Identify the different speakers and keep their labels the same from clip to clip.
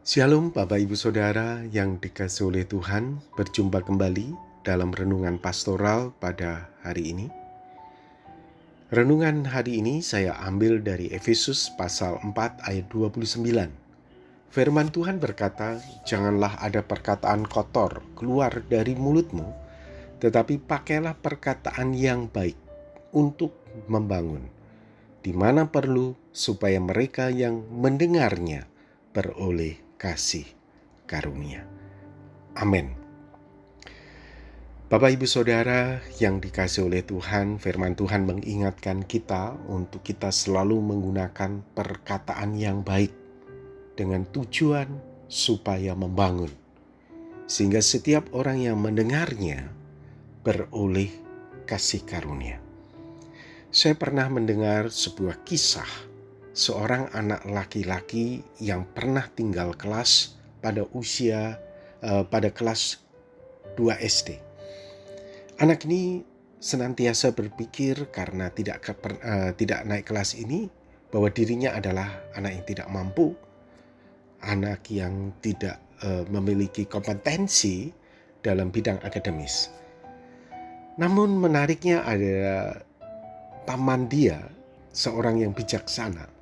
Speaker 1: Shalom Bapak Ibu Saudara yang dikasihi oleh Tuhan, berjumpa kembali dalam renungan pastoral pada hari ini. Renungan hari ini saya ambil dari Efesus pasal 4 ayat 29. Firman Tuhan berkata, "Janganlah ada perkataan kotor keluar dari mulutmu, tetapi pakailah perkataan yang baik untuk membangun, di mana perlu supaya mereka yang mendengarnya beroleh kasih karunia." Amin. Bapak Ibu Saudara yang dikasihi oleh Tuhan, firman Tuhan mengingatkan kita untuk kita selalu menggunakan perkataan yang baik dengan tujuan supaya membangun, sehingga setiap orang yang mendengarnya beroleh kasih karunia. Saya pernah mendengar sebuah kisah seorang anak laki-laki yang pernah tinggal kelas pada kelas 2 SD. Anak ini senantiasa berpikir karena tidak naik kelas ini bahwa dirinya adalah anak yang tidak mampu, anak yang tidak memiliki kompetensi dalam bidang akademis. Namun menariknya ada paman dia, seorang yang bijaksana,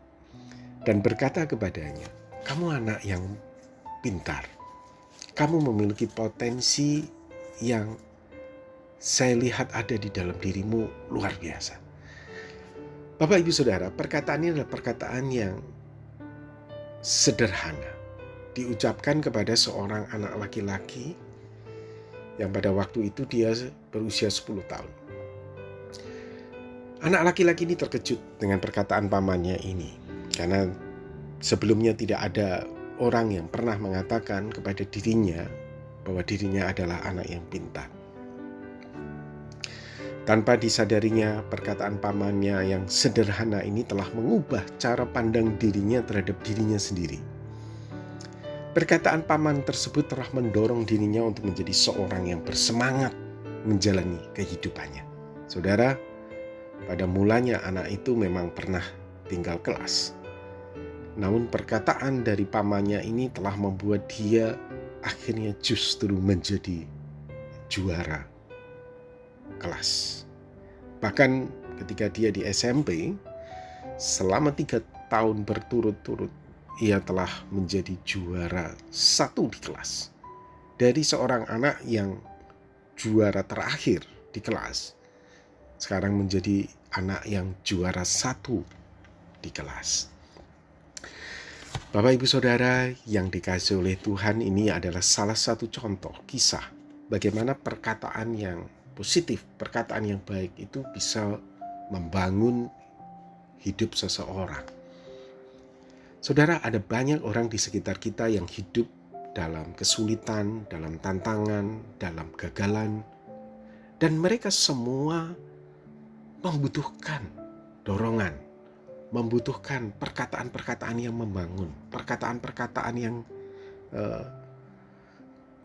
Speaker 1: dan berkata kepadanya, "Kamu anak yang pintar, kamu memiliki potensi yang saya lihat ada di dalam dirimu luar biasa." Bapak Ibu Saudara, perkataan ini adalah perkataan yang sederhana, diucapkan kepada seorang anak laki-laki yang pada waktu itu dia berusia 10 tahun. Anak laki-laki ini terkejut dengan perkataan pamannya ini, karena sebelumnya tidak ada orang yang pernah mengatakan kepada dirinya bahwa dirinya adalah anak yang pintar. Tanpa disadarinya, perkataan pamannya yang sederhana ini telah mengubah cara pandang dirinya terhadap dirinya sendiri. Perkataan paman tersebut telah mendorong dirinya untuk menjadi seorang yang bersemangat menjalani kehidupannya. Saudara, pada mulanya anak itu memang pernah tinggal kelas. Namun perkataan dari pamannya ini telah membuat dia akhirnya justru menjadi juara kelas. Bahkan ketika dia di SMP, selama 3 tahun berturut-turut, ia telah menjadi juara 1 di kelas. Dari seorang anak yang juara terakhir di kelas, sekarang menjadi anak yang juara 1 di kelas. Bapak Ibu Saudara yang dikasihi oleh Tuhan, ini adalah salah satu contoh kisah bagaimana perkataan yang positif, perkataan yang baik itu bisa membangun hidup seseorang. Saudara, ada banyak orang di sekitar kita yang hidup dalam kesulitan, dalam tantangan, dalam kegagalan, dan mereka semua membutuhkan dorongan, membutuhkan perkataan-perkataan yang membangun, perkataan-perkataan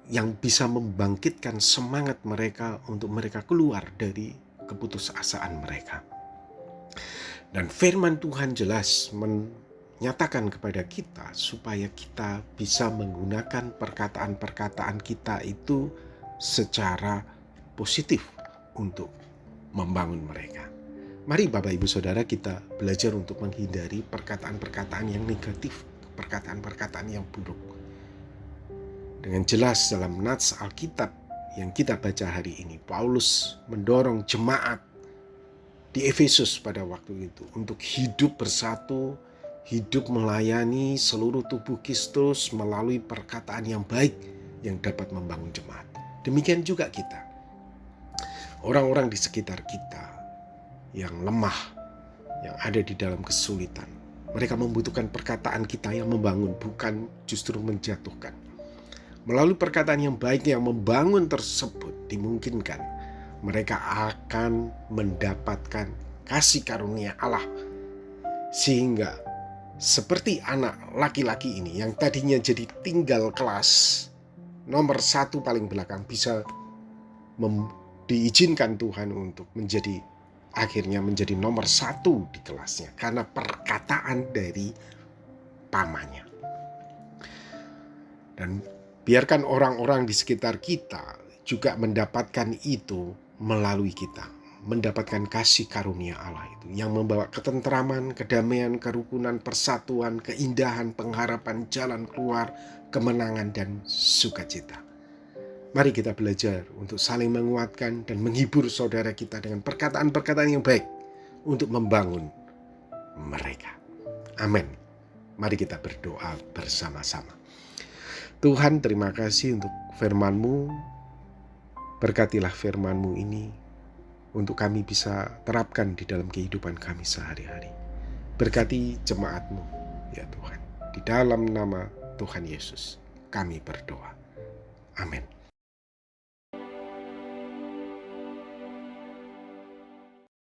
Speaker 1: yang bisa membangkitkan semangat mereka untuk mereka keluar dari keputusasaan mereka. Dan firman Tuhan jelas menyatakan kepada kita supaya kita bisa menggunakan perkataan-perkataan kita itu secara positif untuk membangun mereka. Mari Bapak Ibu Saudara kita belajar untuk menghindari perkataan-perkataan yang negatif, perkataan-perkataan yang buruk. Dengan jelas dalam nats Alkitab yang kita baca hari ini, Paulus mendorong jemaat di Efesus pada waktu itu untuk hidup bersatu, hidup melayani seluruh tubuh Kristus melalui perkataan yang baik yang dapat membangun jemaat. Demikian juga kita, orang-orang di sekitar kita yang lemah, yang ada di dalam kesulitan, mereka membutuhkan perkataan kita yang membangun, bukan justru menjatuhkan. Melalui perkataan yang baik yang membangun tersebut, dimungkinkan mereka akan mendapatkan kasih karunia Allah. Sehingga seperti anak laki-laki ini yang tadinya jadi tinggal kelas nomor 1 paling belakang, bisa diizinkan Tuhan untuk akhirnya menjadi nomor 1 di kelasnya karena perkataan dari pamannya. Dan biarkan orang-orang di sekitar kita juga mendapatkan itu melalui kita, mendapatkan kasih karunia Allah itu yang membawa ketentraman, kedamaian, kerukunan, persatuan, keindahan, pengharapan, jalan keluar, kemenangan, dan sukacita. Mari kita belajar untuk saling menguatkan dan menghibur saudara kita dengan perkataan-perkataan yang baik untuk membangun mereka. Amin. Mari kita berdoa bersama-sama. Tuhan, terima kasih untuk firman-Mu. Berkatilah firman-Mu ini untuk kami bisa terapkan di dalam kehidupan kami sehari-hari. Berkati jemaat-Mu, ya Tuhan. Di dalam nama Tuhan Yesus, kami berdoa. Amin.